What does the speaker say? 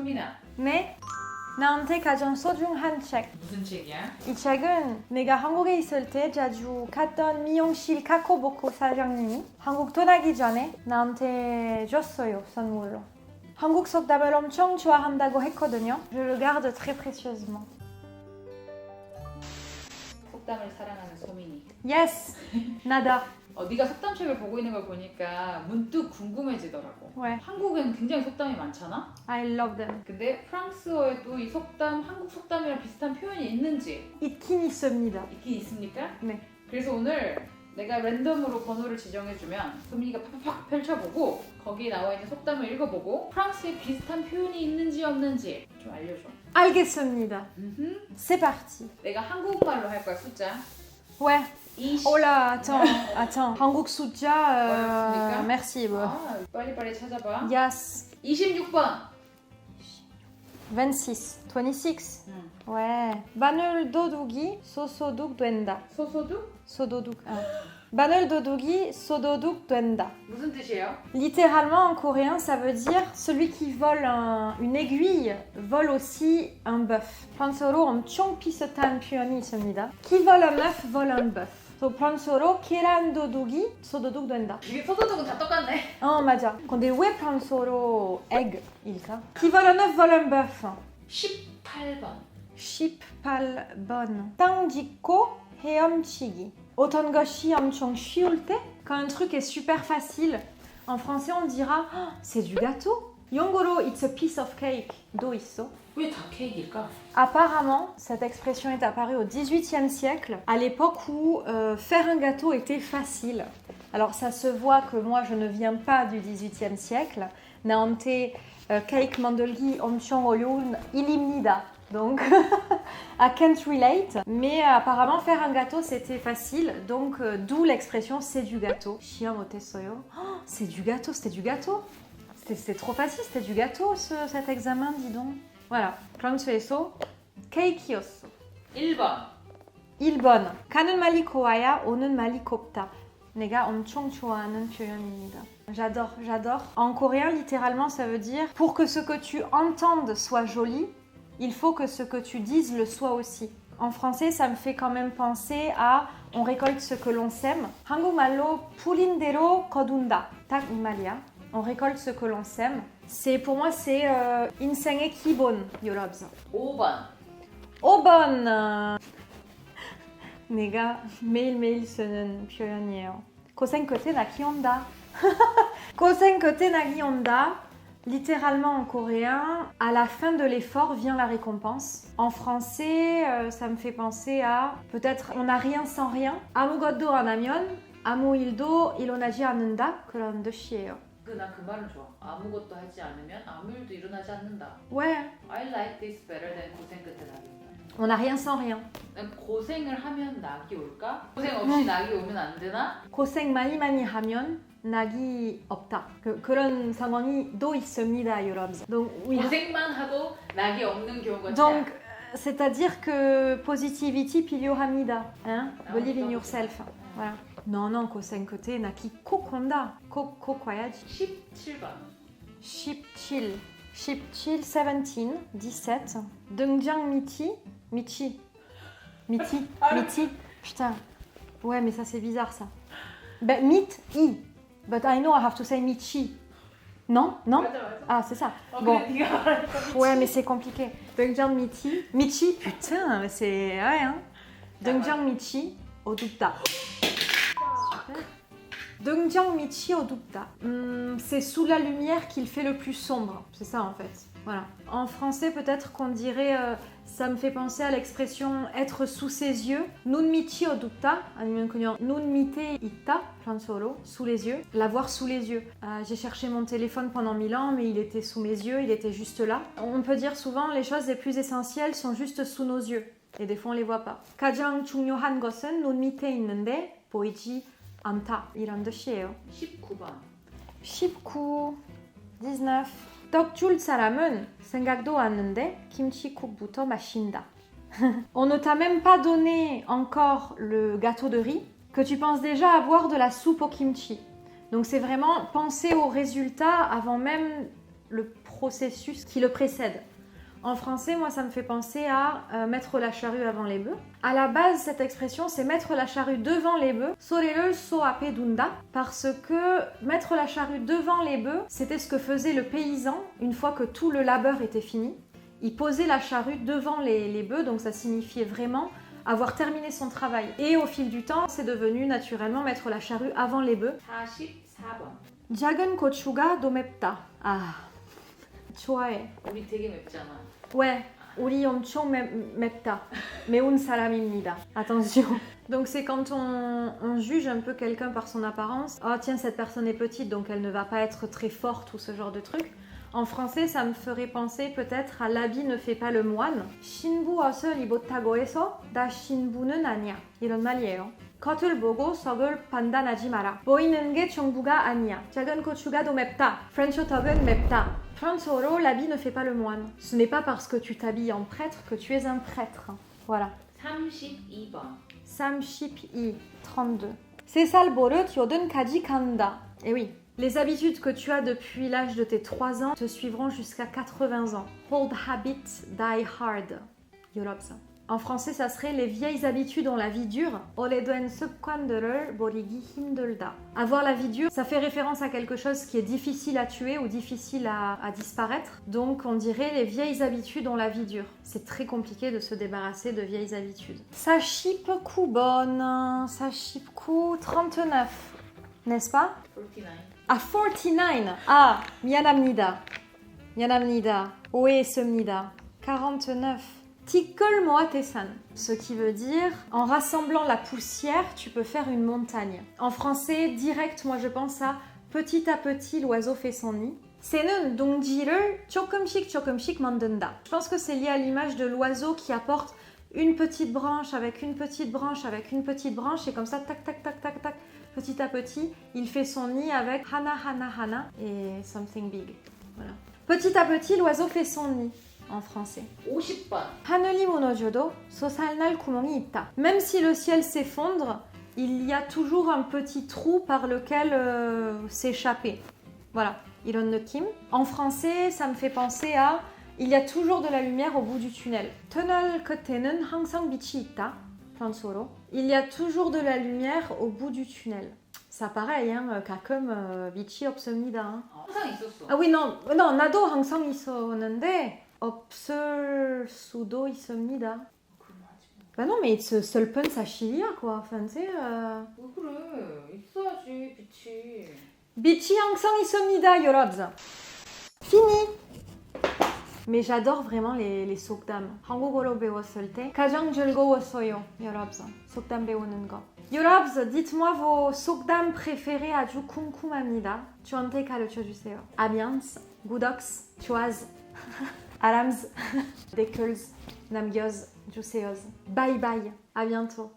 소민아, 네? 나한테 가장 소중한 책. 무슨 책이야? 이 책은 내가 한국에 있을 때 자주 갔던 미용실 카코보코 사장님이 한국 떠나기 전에 나한테 줬어요, 선물로. 한국 속담을 엄청 좋아한다고 했거든요. Je le garde très précieusement. 속담을 사랑하는 소민이. Yes! nada. 네가 속담책을 보고 있는 걸 보니까 문득 궁금해지더라고. Ouais, 한국엔 굉장히 속담이 많잖아? I love them. 근데 프랑스어에도 이 속담, 한국 속담이랑 비슷한 표현이 있는지 있긴 있습니다. 있긴 있습니까? 네. 그래서 오늘 내가 랜덤으로 번호를 지정해주면 소민이가 팍팍 펼쳐보고 거기에 나와 있는 속담을 읽어보고 프랑스에 비슷한 표현이 있는지 없는지 좀 알려줘. 알겠습니다. C'est parti. 내가 한국말로 할 거야, 숫자. Ouais. 20. Oh là, attends. 한국 숫자, 어렵습니까? merci. 빨리빨리 찾아봐. Yes. 26번. 26. 26. 응. Ouais. 바늘 도둑이 소소둑 된다. 소소득? 소도둑. 바늘 도둑이 소도둑 된다. 무슨 뜻이에요? Littéralement en coréen, ça veut dire celui qui vole une aiguille vole aussi un bœuf. 프랑스어로 엄청 비슷한 표현이 있습니다. Qui vole un œuf vole un bœuf. 또 프랑스어로 계란 도둑이 소도둑 된다. 이게 소소득은 다 똑같네. 맞아. 근데 왜 프랑스어로 egg일까? Qui vole un œuf vole un bœuf. 18번. 18번. 땅 짚고 헤엄치기. 어떤 것이 엄청 쉬울 때, quand un truc est super facile, en français on dira oh, c'est du gâteau. 영어로 it's a piece of cake. 도 있어. 왜 다 케이크일까? Apparemment, cette expression est apparue au XVIIIe siècle, à l'époque où faire un gâteau était facile. Alors ça se voit que moi je ne viens pas du XVIIIe siècle. 나한테 케이크 만들기 엄청 어려운 일입니다. Donc, I can't relate. Mais apparemment, faire un gâteau, c'était facile. Donc, d'où l'expression c'est du gâteau. 시험 어땠어요? C'est du gâteau, c'était du gâteau. C'était trop facile, c'était du gâteau cet examen, dis donc. Voilà. 프랑스에서 케이크였어. 1번. 1번. 가는 말이 고와야 오는 말이 곱다. 내가 엄청 좋아하는 표현입니다. J'adore. En coréen, littéralement, ça veut dire pour que ce que tu entendes soit joli, il faut que ce que tu dises le soit aussi. En français, ça me fait quand même penser à on récolte ce que l'on sème. 한국말로 풀인 대로 거둔다. 딱 이 말이야. On récolte ce que l'on sème. Pour moi, c'est 인생의 기본, 여러분. 5번. 5번. 내가 매일매일 쓰는 표현이에요. 고생 끝에 낙이 온다. 고생 끝에 낙이 온다. Littéralement en coréen, à la fin de l'effort vient la récompense. En français, ça me fait penser à peut-être on n'a rien sans rien. 아무것도 안 하면 아무 일도 일어나지 않는다. 그런 뜻이에요. 난 그 말은 좋아. 아무것도 하지 않으면 아무 일도 일어나지 않는다. Ouais. I like this better than 고생 끝에 낙이 온다. On n'a rien sans rien. 난 고생을 하면 낙이 올까? 고생 없이 낙이 오면 안 되나? 고생 많이 하면 낙이 없다. 그런 상황이 또 있습니다, 여러분. Donc, oui. 고생만 하고 낙이 없는 경우가 Donc, c'est-à-dire que positivity 필요합니다. Hein? Believe in yourself. Voilà. Non, 고생 끝에 낙이 꼭 온다. 꼭 와야지. 17번. 17. 17. 등장 미치. Putain. Ouais, mais ça c'est bizarre ça. Ben, i. But I know I have to say 미치. Non? 맞아. Ah, c'est ça. Bon. Ouais, mais c'est compliqué. 등장 미치, putain, c'est... Ouais, hein. 등장 미치, 어둡다. Super. 등장 미치, 어둡다. C'est sous la lumière qu'il fait le plus sombre. C'est ça, en fait. Voilà. En français, peut-être qu'on dirait... ça me fait penser à l'expression être sous ses yeux. 눈 밑이 어둡다. 아니면 그냥 눈 밑에 있다. 프랑스어로 sous les yeux. L'avoir sous les yeux. J'ai cherché mon téléphone pendant 1000 ans, mais il était sous mes yeux, il était juste là. On peut dire souvent les choses les plus essentielles sont juste sous nos yeux. Et des fois on les voit pas. 가장 중요한 것은 눈 밑에 있는데 보이지 않다. 이런 뜻이에요. 19번. 19. 떡 줄 사람은 생각도 않는데 김치국부터 마신다. On ne t'a même pas donné encore le gâteau de riz que tu penses déjà avoir de la soupe au kimchi. Donc c'est vraiment penser au résultat avant même le processus qui le précède. En français, moi, ça me fait penser à mettre la charrue avant les bœufs. À la base, cette expression, c'est mettre la charrue devant les bœufs. 소리를 소 앞에 둔다. Parce que mettre la charrue devant les bœufs, c'était ce que faisait le paysan une fois que tout le labeur était fini. Il posait la charrue devant les bœufs, donc ça signifiait vraiment avoir terminé son travail. Et au fil du temps, c'est devenu naturellement mettre la charrue avant les bœufs. 44번. 작은 고추가 더 맵다. Ah, 좋아해. 우리 되게 맵잖아. Ouais, 우리 엄청 맵다. 매운 사람입니다. Attention. Donc c'est quand on juge un peu quelqu'un par son apparence. Oh tiens, cette personne est petite, donc elle ne va pas être très forte ou ce genre de truc. En français, ça me ferait penser peut-être à l'habit ne fait pas le moine. 신부 옷을 입었다고 해서 나 신부는 아니야. 이런 말이에요. 겉을 보고 속을 판단하지 마라. 보이는 게 전부가 아니야. 작은 고추가 더 맵다. 프렌치 턱은 맵다. 프랑스어로 l'habit ne fait pas le moine. Ce n'est pas parce que tu t'habilles en prêtre que tu es un prêtre. Voilà. 32번. 32, 32. 3살 버릇 여든까지 간다. Eh oui. Les habitudes que tu as depuis l'âge de tes 3 ans te suivront jusqu'à 80 ans. Old habits die hard. 유럽사. En français, ça serait les vieilles habitudes ont la vie dure. 오래된 습관들을 버리기 힘들다. Avoir la vie dure, ça fait référence à quelque chose qui est difficile à tuer ou difficile à disparaître. Donc on dirait les vieilles habitudes ont la vie dure. C'est très compliqué de se débarrasser de vieilles habitudes. 사십구 번, 사십구 39. N'est-ce pas? 49. Ah, 49. Ah, 미안합니다. 미안합니다. 오해했습니다. 49. 티끌 모아 태산. Ce qui veut dire, en rassemblant la poussière, tu peux faire une montagne. En français, direct, moi je pense à petit l'oiseau fait son nid. 새는 둥지를 조금씩 만든다. Je pense que c'est lié à l'image de l'oiseau qui apporte une petite branche avec une petite branche avec une petite branche et comme ça, tac, tac, tac, tac, tac. Petit à petit, il fait son nid avec hana et something big. Voilà. Petit à petit, l'oiseau fait son nid en français. 50번. 하늘이 무너져도 솟아날 구멍이 있다. Même si le ciel s'effondre, il y a toujours un petit trou par lequel s'échapper. Voilà, 이런 느낌. En français, ça me fait penser à il y a toujours de la lumière au bout du tunnel. 터널 끝에는 항상 빛이 있다. 프랑스어로. Il y a toujours de la lumière au bout du tunnel. Ça pareil, hein, 가끔 빛이 없습니다. 항상 있었어. Ah oui, non, 나도 항상 있었는데 없을 수도 있습니다. 그럼 하지 마. Bah non, mais 슬픈 사실이야, quoi. Enfin, tu sais, 왜 그래? 있어야지 빛이. 빛이 항상 있습니다, 여러분. Fini. Mais j'adore vraiment les 속담. 한국어로 배웠을 때 가장 즐거웠어요, 여러분. 속담 배우는 거. 여러분, dites-moi vos 속담 préférés 아주 궁금합니다. 저한테 가르쳐 주세요. 아미안스, 구독스, 좋아즈, 아람즈, 댓글 남겨주세요. Bye bye. À bientôt.